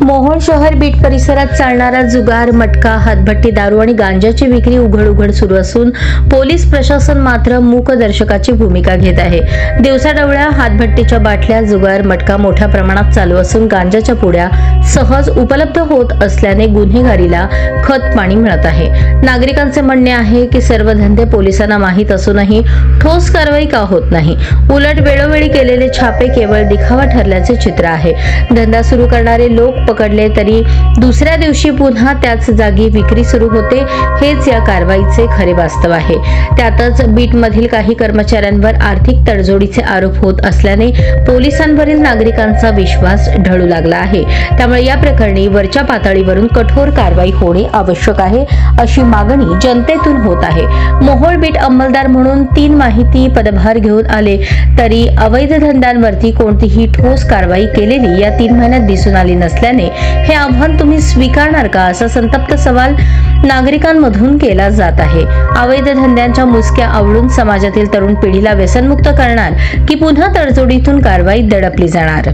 मोहोळ शहर बीट परिसरात चालणारा जुगार, मटका, हातभट्टी, दारू आणि गांजाची विक्री उघड सुरू असून पोलीस प्रशासन मात्र मूक दर्शकाची भूमिका घेत आहे. दिवसाढवळ्या हातभट्टीच्या बाटल्या, जुगार, मटका मोठ्या प्रमाणात चालू असून गांजाच्या पुड्या सहज उपलब्ध होत असल्याने गुन्हेगारीला खतपाणी मिळत आहे. नागरिकांचे म्हणणे आहे की सर्व धंदे पोलिसांना माहीत असूनही ठोस कारवाई का होत नाही. उलट वेळोवेळी केलेले छापे केवळ दिखावा ठरल्याचे चित्र आहे. धंदा सुरू करणारे लोक पकडले तरी दुसऱ्या दिवशी पुन्हा त्याच जागी विक्री सुरू होते. हेच या कारवाईचे खरे वास्तव आहे. त्यातच बीटमधील काही कर्मचाऱ्यांवर आर्थिक तडजोडीचे आरोप होत असल्याने पोलिसांवरील नागरिकांचा विश्वास ढळू लागला आहे. त्यामुळे या प्रकरणी वरच्या पातळीवरून कठोर कारवाई होणे आवश्यक आहे, अशी मागणी जनतेतून होत आहे. मोहोळ बीट अंमलदार म्हणून 3 माहिती पदभार घेऊन आले तरी अवैध धंद्यांवरती कोणतीही ठोस कारवाई केलेली या 3 महिन्यात दिसून आली नसल्याने हे आव्हान तुम्ही स्वीकारणार का, असा संतप्त सवाल नागरिकांमधून केला जात आहे. अवैध धंद्यांच्या मुसक्या आवळून समाजातील तरुण पिढीला व्यसनमुक्त करणार की पुन्हा तडजोडीतून कारवाई दडपली जाणार?